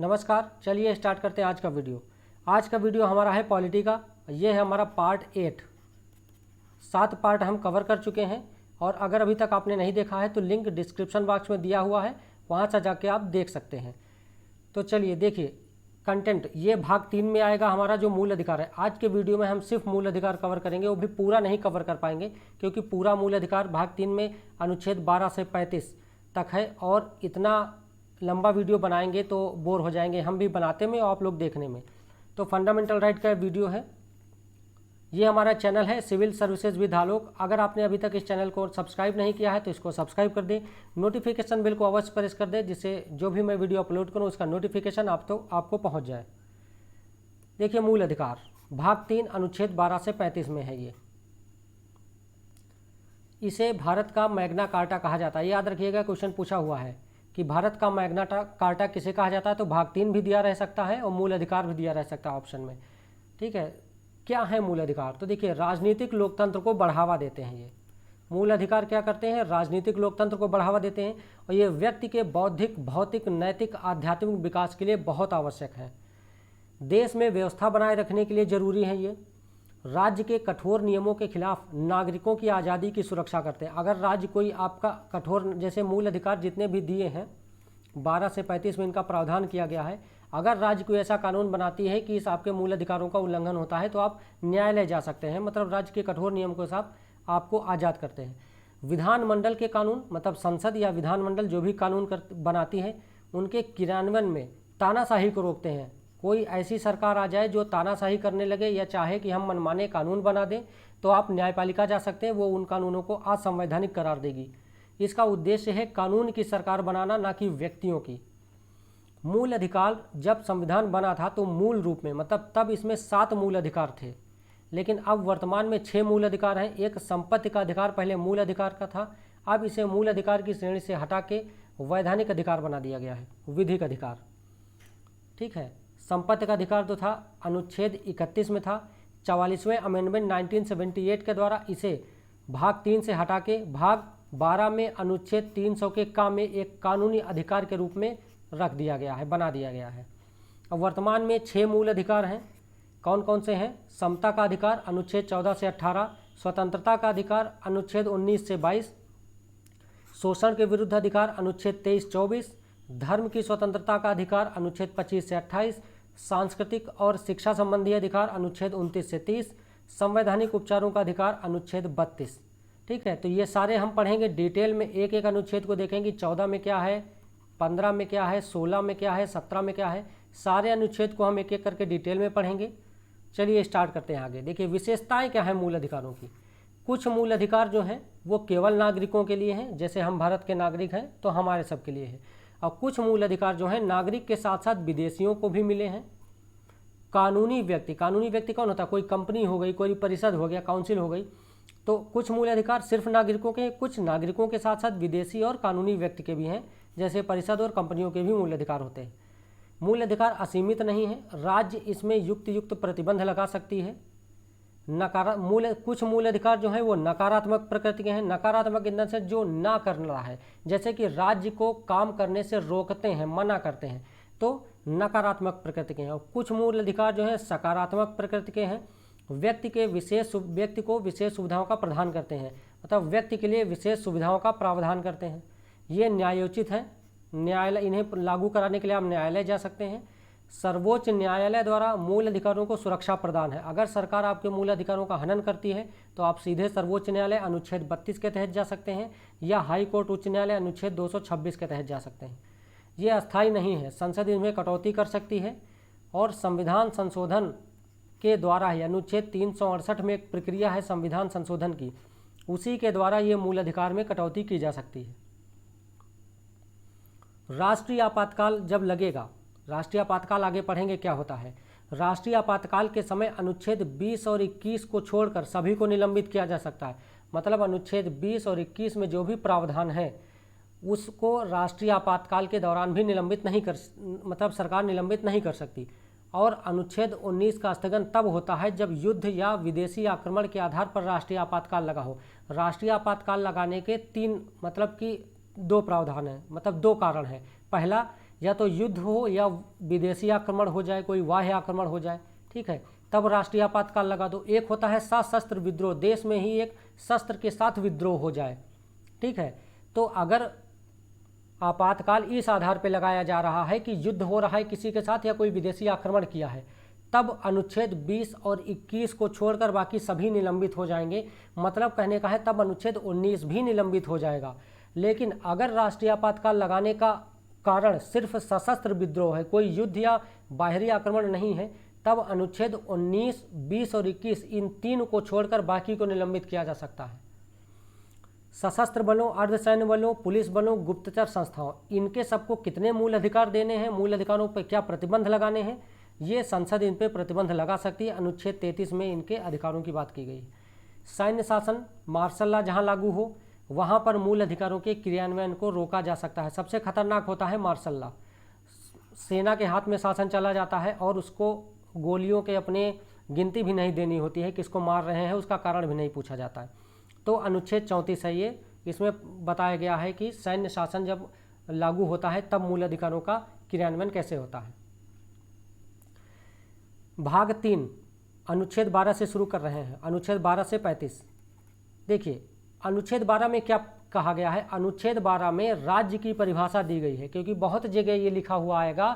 नमस्कार, चलिए स्टार्ट करते हैं आज का वीडियो। आज का वीडियो हमारा है पॉलिटी का। ये है हमारा पार्ट 8। 7 पार्ट हम कवर कर चुके हैं और अगर अभी तक आपने नहीं देखा है तो लिंक डिस्क्रिप्शन बॉक्स में दिया हुआ है, वहाँ से जाके आप देख सकते हैं। तो चलिए देखिए कंटेंट, ये भाग 3 में आएगा हमारा जो मूल अधिकार है। आज के वीडियो में हम सिर्फ मूल अधिकार कवर करेंगे, वो भी पूरा नहीं कवर कर पाएंगे क्योंकि पूरा मूल अधिकार भाग 3 में अनुच्छेद 12 से 35 तक है और इतना लंबा वीडियो बनाएंगे तो बोर हो जाएंगे, हम भी बनाते में और आप लोग देखने में। तो फंडामेंटल राइट का वीडियो है। ये हमारा चैनल है सिविल सर्विसेज विद आलोक। अगर आपने अभी तक इस चैनल को सब्सक्राइब नहीं किया है तो इसको सब्सक्राइब कर दें, नोटिफिकेशन बेल को अवश्य प्रेस कर दें जिससे जो भी मैं वीडियो अपलोड करूँ उसका नोटिफिकेशन आपको पहुँच जाए। देखिए मूल अधिकार भाग 3 अनुच्छेद 12 से 35 में है। ये इसे भारत का मैग्ना कार्टा कहा जाता है। याद रखिएगा, क्वेश्चन पूछा हुआ है कि भारत का मैग्ना कार्टा किसे कहा जाता है, तो भाग 3 भी दिया रह सकता है और मूल अधिकार भी दिया रह सकता है ऑप्शन में। ठीक है, क्या है मूल अधिकार? तो देखिए राजनीतिक लोकतंत्र को बढ़ावा देते हैं। ये मूल अधिकार क्या करते हैं? राजनीतिक लोकतंत्र को बढ़ावा देते हैं और ये व्यक्ति के बौद्धिक, भौतिक, नैतिक, आध्यात्मिक विकास के लिए बहुत आवश्यक है। देश में व्यवस्था बनाए रखने के लिए जरूरी है। ये राज्य के कठोर नियमों के खिलाफ नागरिकों की आज़ादी की सुरक्षा करते हैं। अगर राज्य कोई आपका कठोर, जैसे मूल अधिकार जितने भी दिए हैं 12 से 35 में इनका प्रावधान किया गया है, अगर राज्य कोई ऐसा कानून बनाती है कि इस आपके मूल अधिकारों का उल्लंघन होता है तो आप न्यायालय जा सकते हैं। मतलब राज्य के कठोर नियम के साथ आपको आज़ाद करते हैं। विधानमंडल के कानून, मतलब संसद या विधानमंडल जो भी कानून बनाती है उनके क्रियान्वयन में तानाशाही को रोकते हैं। कोई ऐसी सरकार आ जाए जो तानाशाही करने लगे या चाहे कि हम मनमाने कानून बना दें तो आप न्यायपालिका जा सकते हैं, वो उन कानूनों को असंवैधानिक करार देगी। इसका उद्देश्य है कानून की सरकार बनाना, ना कि व्यक्तियों की। मूल अधिकार जब संविधान बना था तो मूल रूप में, मतलब तब इसमें 7 मूल अधिकार थे, लेकिन अब वर्तमान में 6 मूल अधिकार हैं। एक संपत्ति का अधिकार पहले मूल अधिकार का था, अब इसे मूल अधिकार की श्रेणी से हटा के वैधानिक अधिकार बना दिया गया है, विधिक अधिकार। ठीक है, संपत्ति का अधिकार तो था अनुच्छेद 31 में था। 44वें अमेंडमेंट 1978 के द्वारा इसे भाग 3 से हटा के भाग 12 में अनुच्छेद 300 के का में एक कानूनी अधिकार के रूप में रख दिया गया है, बना दिया गया है। अब वर्तमान में 6 मूल अधिकार हैं। कौन कौन से हैं? समता का अधिकार अनुच्छेद 14 से 18, स्वतंत्रता का अधिकार अनुच्छेद 19 से 22, शोषण के विरुद्ध अधिकार अनुच्छेद 23-24, धर्म की स्वतंत्रता का अधिकार अनुच्छेद 25 से 28, सांस्कृतिक और शिक्षा संबंधी अधिकार अनुच्छेद 29 से 30, संवैधानिक उपचारों का अधिकार अनुच्छेद 32। ठीक है, तो ये सारे हम पढ़ेंगे डिटेल में, एक एक अनुच्छेद को देखेंगे। 14 में क्या है, 15 में क्या है, 16 में क्या है, 17 में क्या है, सारे अनुच्छेद को हम एक एक करके डिटेल में पढ़ेंगे। चलिए स्टार्ट करते हैं आगे। देखिए विशेषताएं क्या है मूल अधिकारों की। कुछ मूल अधिकार जो हैं वो केवल नागरिकों के लिए हैं, जैसे हम भारत के नागरिक हैं तो हमारे सब के लिए है। और कुछ मूल अधिकार जो हैं नागरिक के साथ साथ विदेशियों को भी मिले हैं। कानूनी व्यक्ति कौन होता है? कोई कंपनी हो गई, कोई परिषद हो गया, काउंसिल हो गई। तो कुछ मूल अधिकार सिर्फ नागरिकों के, कुछ नागरिकों के साथ साथ विदेशी और कानूनी व्यक्ति के भी हैं, जैसे परिषद और कंपनियों के भी मूल अधिकार होते हैं। मूल अधिकार असीमित नहीं है, राज्य इसमें युक्त प्रतिबंध लगा सकती है। कुछ मूल अधिकार जो है वो नकारात्मक प्रकृति के हैं। नकारात्मक इन से जो ना करना है, जैसे कि राज्य को काम करने से रोकते हैं, मना करते हैं, तो नकारात्मक प्रकृति के हैं। और कुछ मूल अधिकार जो है सकारात्मक प्रकृति के हैं। व्यक्ति को विशेष सुविधाओं का प्रदान करते हैं, मतलब व्यक्ति के लिए विशेष सुविधाओं का प्रावधान करते हैं। ये न्यायोचित है, न्यायालय इन्हें लागू कराने के लिए आप न्यायालय जा सकते हैं। सर्वोच्च न्यायालय द्वारा मूल अधिकारों को सुरक्षा प्रदान है। अगर सरकार आपके मूल अधिकारों का हनन करती है तो आप सीधे सर्वोच्च न्यायालय अनुच्छेद 32 के तहत जा सकते हैं या हाई कोर्ट उच्च न्यायालय अनुच्छेद 226 के तहत जा सकते हैं। ये अस्थायी नहीं है, संसद इनमें कटौती कर सकती है और संविधान संशोधन के द्वारा ही, अनुच्छेद 368 में एक प्रक्रिया है संविधान संशोधन की, उसी के द्वारा ये मूल अधिकार में कटौती की जा सकती है। राष्ट्रीय आपातकाल जब लगेगा, राष्ट्रीय आपातकाल आगे पढ़ेंगे क्या होता है। राष्ट्रीय आपातकाल के समय अनुच्छेद 20 और 21 को छोड़कर सभी को निलंबित किया जा सकता है। मतलब अनुच्छेद 20 और 21 में जो भी प्रावधान है उसको राष्ट्रीय आपातकाल के दौरान भी मतलब सरकार निलंबित नहीं कर सकती। और अनुच्छेद 19 का स्थगन तब होता है जब युद्ध या विदेशी आक्रमण के आधार पर राष्ट्रीय आपातकाल लगा हो। राष्ट्रीय आपातकाल लगाने के 2 प्रावधान हैं, मतलब 2 कारण हैं। पहला, या तो युद्ध हो या विदेशी आक्रमण हो जाए, कोई बाह्य आक्रमण हो जाए, ठीक है, तब राष्ट्रीय आपातकाल लगा दो। एक होता है सशस्त्र विद्रोह, देश में ही एक शस्त्र के साथ विद्रोह हो जाए, ठीक है, तो अगर आपातकाल इस आधार पर लगाया जा रहा है कि युद्ध हो रहा है किसी के साथ या कोई विदेशी आक्रमण किया है, तब अनुच्छेद 20 और 21 को छोड़कर बाकी सभी निलंबित हो जाएंगे। मतलब कहने का है तब अनुच्छेद 19 भी निलंबित हो जाएगा। लेकिन अगर राष्ट्रीय आपातकाल लगाने का कारण सिर्फ सशस्त्र विद्रोह है, कोई युद्ध या बाहरी आक्रमण नहीं है, तब अनुच्छेद 19, 20 और 21 इन तीन को छोड़कर बाकी को निलंबित किया जा सकता है। सशस्त्र बलों, अर्धसैन्य बलों, पुलिस बलों, गुप्तचर संस्थाओं, इनके सबको कितने मूल अधिकार देने हैं, मूल अधिकारों पर क्या प्रतिबंध लगाने हैं, ये संसद इन पे प्रतिबंध लगा सकती है। अनुच्छेद 33 में इनके अधिकारों की बात की गई है। सैन्य शासन, मार्शल लॉ जहाँ लागू हो वहाँ पर मूल अधिकारों के क्रियान्वयन को रोका जा सकता है। सबसे खतरनाक होता है मार्शल लॉ। सेना के हाथ में शासन चला जाता है और उसको गोलियों के अपने गिनती भी नहीं देनी होती है, किसको मार रहे हैं उसका कारण भी नहीं पूछा जाता है। तो अनुच्छेद 34 है ये, इसमें बताया गया है कि सैन्य शासन जब लागू होता है तब मूल अधिकारों का क्रियान्वयन कैसे होता है। भाग 3 अनुच्छेद 12 से शुरू कर रहे हैं, अनुच्छेद 12 से 35। देखिए अनुच्छेद 12 में क्या कहा गया है। अनुच्छेद 12 में राज्य की परिभाषा दी गई है, क्योंकि बहुत जगह ये लिखा हुआ आएगा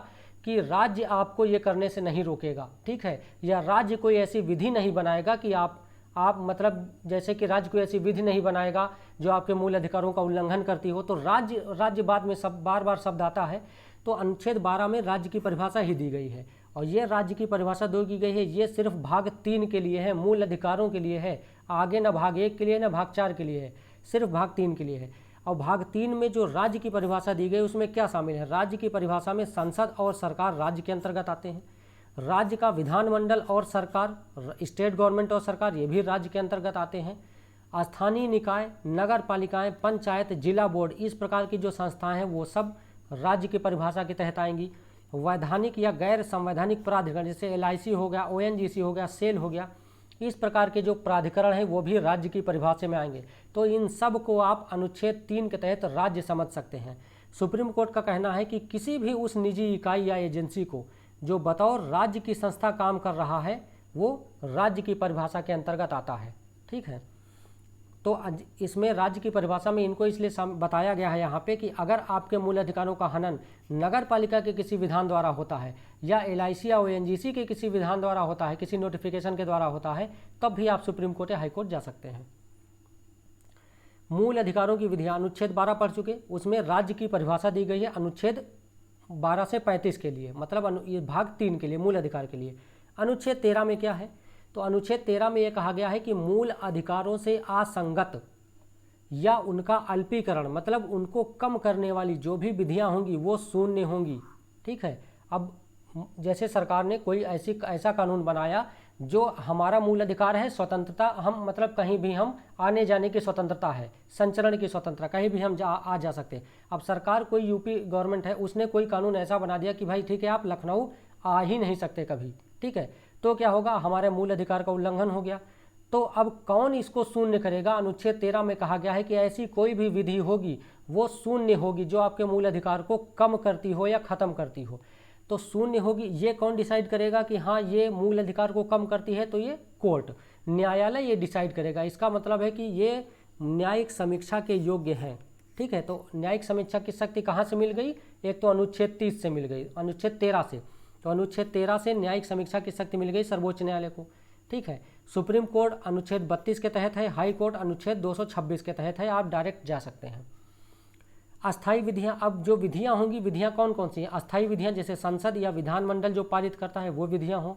कि राज्य आपको ये करने से नहीं रोकेगा, ठीक है, या राज्य कोई ऐसी विधि नहीं बनाएगा कि आप मतलब जैसे कि राज्य कोई ऐसी विधि नहीं बनाएगा जो आपके मूल अधिकारों का उल्लंघन करती हो। तो राज्य बाद में सब बार शब्द आता है। तो अनुच्छेद 12 में राज्य की परिभाषा ही दी गई है, और ये राज्य की परिभाषा दो की गई है, ये सिर्फ भाग 3 के लिए है, मूल अधिकारों के लिए है। आगे ना भाग 1 के लिए ना भाग 4 के लिए है, सिर्फ भाग 3 के लिए है। और भाग 3 में जो राज्य की परिभाषा दी गई उसमें क्या शामिल है। राज्य की परिभाषा में संसद और सरकार राज्य के अंतर्गत आते हैं। राज्य का विधानमंडल और सरकार, स्टेट गवर्नमेंट और सरकार, ये भी राज्य के अंतर्गत आते हैं। स्थानीय निकाय, नगर पालिकाएं, पंचायत, जिला बोर्ड, इस प्रकार की जो संस्थाएं हैं वो सब राज्य की परिभाषा के तहत आएंगी। वैधानिक या गैर संवैधानिक प्राधिकरण जैसे LIC हो गया, ONGC हो गया, सेल हो गया, इस प्रकार के जो प्राधिकरण हैं वो भी राज्य की परिभाषा में आएंगे। तो इन सब को आप अनुच्छेद 3 के तहत राज्य समझ सकते हैं। सुप्रीम कोर्ट का कहना है कि किसी भी उस निजी इकाई या एजेंसी को जो बतौर राज्य की संस्था काम कर रहा है वो राज्य की परिभाषा के अंतर्गत आता है, ठीक है। तो इसमें राज्य की परिभाषा में इनको इसलिए बताया गया है यहाँ पे कि अगर आपके मूल अधिकारों का हनन नगर पालिका के किसी विधान द्वारा होता है या LIC या ONGC के किसी विधान द्वारा होता है, किसी नोटिफिकेशन के द्वारा होता है, तब भी आप सुप्रीम कोर्ट या हाई कोर्ट जा सकते हैं। मूल अधिकारों की विधियाँ अनुच्छेद 12 पढ़ चुके, उसमें राज्य की परिभाषा दी गई है अनुच्छेद 12 से 35 के लिए, मतलब ये भाग 3 के लिए, मूल अधिकार के लिए। अनुच्छेद 13 में क्या है, तो अनुच्छेद 13 में यह कहा गया है कि मूल अधिकारों से असंगत या उनका अल्पीकरण, मतलब उनको कम करने वाली जो भी विधियां होंगी वो शून्य होंगी, ठीक है। अब जैसे सरकार ने कोई ऐसा कानून बनाया जो हमारा मूल अधिकार है स्वतंत्रता, हम मतलब कहीं भी हम आने जाने की स्वतंत्रता है, संचरण की स्वतंत्रता, कहीं भी हम आ जा सकते हैं। अब सरकार कोई UP गवर्नमेंट है, उसने कोई कानून ऐसा बना दिया कि भाई ठीक है आप लखनऊ आ ही नहीं सकते कभी, ठीक है, तो क्या होगा, हमारे मूल अधिकार का उल्लंघन हो गया। तो अब कौन इसको शून्य करेगा। अनुच्छेद 13 में कहा गया है कि ऐसी कोई भी विधि होगी वो शून्य होगी जो आपके मूल अधिकार को कम करती हो या खत्म करती हो। तो शून्य होगी, ये कौन डिसाइड करेगा कि हाँ ये मूल अधिकार को कम करती है, तो ये कोर्ट, न्यायालय ये डिसाइड करेगा। इसका मतलब है कि ये न्यायिक समीक्षा के योग्य हैं, ठीक है। तो न्यायिक समीक्षा की शक्ति कहाँ से मिल गई, एक तो अनुच्छेद 30 से मिल गई, अनुच्छेद 13 से, तो अनुच्छेद 13 से न्यायिक समीक्षा की शक्ति मिल गई सर्वोच्च न्यायालय को, ठीक है। सुप्रीम कोर्ट अनुच्छेद 32 के तहत है, हाई कोर्ट अनुच्छेद 226 के तहत है, आप डायरेक्ट जा सकते हैं। अस्थायी विधियां, अब जो विधियां होंगी, विधियां कौन कौन सी हैं। अस्थायी विधियां जैसे संसद या विधानमंडल जो पारित करता है वो विधियां हों।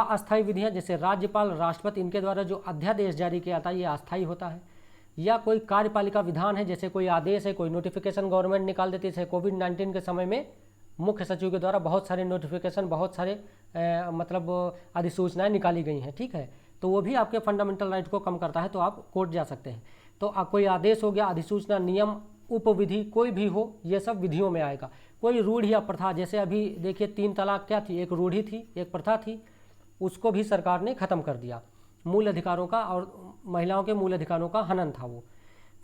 अस्थायी विधियां जैसे राज्यपाल, राष्ट्रपति, इनके द्वारा जो अध्यादेश जारी किया जाता है ये अस्थायी होता है। या कोई कार्यपालिका विधान है, जैसे कोई आदेश है, कोई नोटिफिकेशन गवर्नमेंट निकाल देती है। कोविड-19 के समय में मुख्य सचिव के द्वारा बहुत सारे नोटिफिकेशन, बहुत सारे मतलब अधिसूचनाएं निकाली गई हैं, ठीक है, तो वो भी आपके फंडामेंटल राइट को कम करता है, तो आप कोर्ट जा सकते हैं। तो कोई आदेश हो गया, अधिसूचना, नियम, उपविधि कोई भी हो, ये सब विधियों में आएगा। कोई रूढ़ या प्रथा, जैसे अभी देखिए 3 तलाक क्या थी, एक रूढ़ी थी, एक प्रथा थी, उसको भी सरकार ने खत्म कर दिया। मूल अधिकारों का और महिलाओं के मूल अधिकारों का हनन था वो।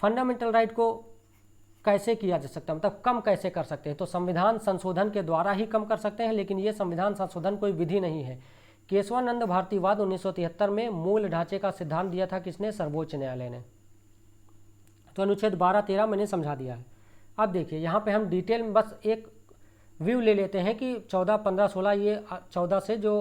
फंडामेंटल राइट को कैसे किया जा सकता है, मतलब कम कैसे कर सकते हैं। तो संविधान संशोधन के द्वारा ही कम कर सकते हैं, लेकिन ये संविधान संशोधन कोई विधि नहीं है। केशवानंद भारतीवाद 1973 में मूल ढांचे का सिद्धांत दिया था किसने? सर्वोच्च न्यायालय ने। तो अनुच्छेद 12-13 मैंने समझा दिया है। अब देखिए यहाँ पे हम डिटेल में बस एक व्यू ले लेते हैं कि 14, 15, 16 ये 14 से जो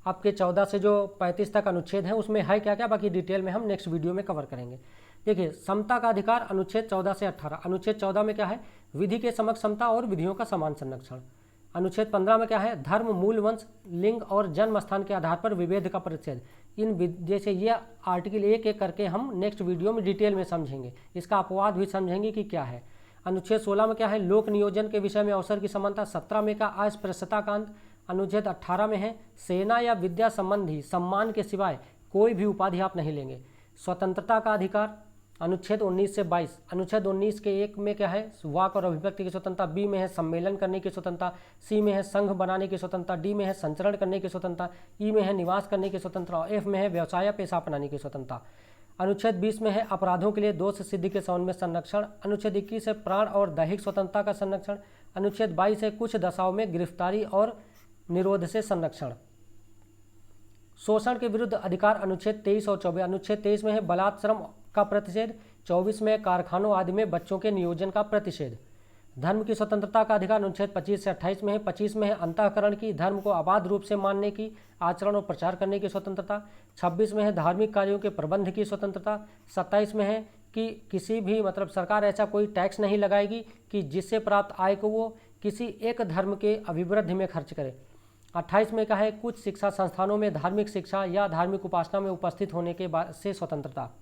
आपके 14 से जो 35 तक अनुच्छेद हैं उसमें है क्या क्या, बाकी डिटेल में हम नेक्स्ट वीडियो में कवर करेंगे। देखिए समता का अधिकार अनुच्छेद 14 से 18। अनुच्छेद 14 में क्या है? विधि के समक्ष समता और विधियों का समान संरक्षण। अनुच्छेद 15 में क्या है? धर्म, मूल, वंश, लिंग और जन्म स्थान के आधार पर विभेद का परिच्छेद। जैसे ये आर्टिकल एक एक करके हम नेक्स्ट वीडियो में डिटेल में समझेंगे, इसका अपवाद भी समझेंगे कि क्या है। अनुच्छेद 16 में क्या है? लोक नियोजन के विषय में अवसर की समानता। 17 में का अस्पृश्यता कांड। अनुच्छेद 18 में है सेना या विद्या संबंधी सम्मान के सिवाय कोई भी उपाधि आप नहीं लेंगे। स्वतंत्रता का अधिकार अनुच्छेद 19 से 22। अनुच्छेद 19 के 1 में क्या है? वाक और अभिव्यक्ति की स्वतंत्रता। बी में है सम्मेलन करने की स्वतंत्रता। सी में है संघ बनाने की स्वतंत्रता। डी में है संचरण करने की स्वतंत्रता। ई में है निवास करने की स्वतंत्रता। और एफ में है व्यवसाय या पेशा अपनाने की स्वतंत्रता। अनुच्छेद 20 में है अपराधों के लिए दोष सिद्धि के संबंध में संरक्षण। अनुच्छेद 21 है प्राण और दैहिक स्वतंत्रता का संरक्षण। अनुच्छेद 22 है कुछ दशाओं में गिरफ्तारी और निरोध से संरक्षण। शोषण के विरुद्ध अधिकार अनुच्छेद 23 और 24। अनुच्छेद 23 में है बलात्श्रम का प्रतिषेध। 24 में कारखानों आदि में बच्चों के नियोजन का प्रतिषेध। धर्म की स्वतंत्रता का अधिकार अनुच्छेद 25 से 28 में है। 25 में है अंतःकरण की, धर्म को अबाध रूप से मानने की, आचरण और प्रचार करने की स्वतंत्रता। 26 में है धार्मिक कार्यों के प्रबंध की स्वतंत्रता। 27 में है कि किसी भी मतलब सरकार ऐसा कोई टैक्स नहीं लगाएगी कि जिससे प्राप्त आय को वो किसी एक धर्म के अभिवृद्धि में खर्च करे। 28 में क्या है? कुछ शिक्षा संस्थानों में धार्मिक शिक्षा या धार्मिक उपासना में उपस्थित होने के बाद से स्वतंत्रता।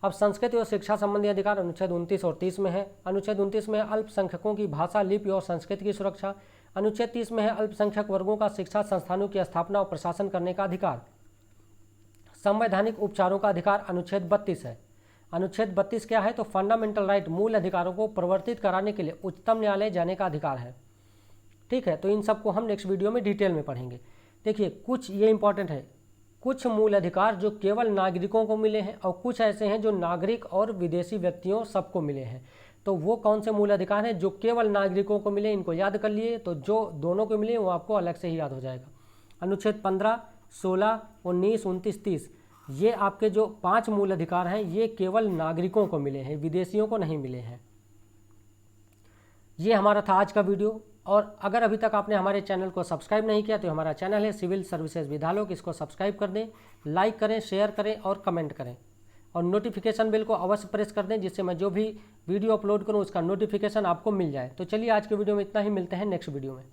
अब संस्कृति और शिक्षा संबंधी अधिकार अनुच्छेद 29 और 30 में है। अनुच्छेद 29 में है अल्पसंख्यकों की भाषा, लिपि और संस्कृति की सुरक्षा। अनुच्छेद 30 में है अल्पसंख्यक वर्गों का शिक्षा संस्थानों की स्थापना और प्रशासन करने का अधिकार। संवैधानिक उपचारों का अधिकार अनुच्छेद 32 है। अनुच्छेद 32 क्या है? तो फंडामेंटल राइट, मूल अधिकारों को परिवर्तित कराने के लिए उच्चतम न्यायालय जाने का अधिकार है। ठीक है, तो इन सबको हम नेक्स्ट वीडियो में डिटेल में पढ़ेंगे। देखिए कुछ ये इंपॉर्टेंट है, कुछ मूल अधिकार जो केवल नागरिकों को मिले हैं और कुछ ऐसे हैं जो नागरिक और विदेशी व्यक्तियों सबको मिले हैं। तो वो कौन से मूल अधिकार हैं जो केवल नागरिकों को मिले? इनको याद कर लिए, तो जो दोनों को मिले वो आपको अलग से ही याद हो जाएगा। अनुच्छेद 15, 16, 19, 29, 30 ये आपके जो 5 मूल अधिकार हैं ये केवल नागरिकों को मिले हैं, विदेशियों को नहीं मिले हैं। ये हमारा था आज का वीडियो। और अगर अभी तक आपने हमारे चैनल को सब्सक्राइब नहीं किया तो हमारा चैनल है सिविल सर्विसेज विद्यालोक, इसको सब्सक्राइब कर दें, लाइक करें, शेयर करें और कमेंट करें और नोटिफिकेशन बेल को अवश्य प्रेस कर दें जिससे मैं जो भी वीडियो अपलोड करूं उसका नोटिफिकेशन आपको मिल जाए। तो चलिए आज के वीडियो में इतना ही, मिलते हैं नेक्स्ट वीडियो में।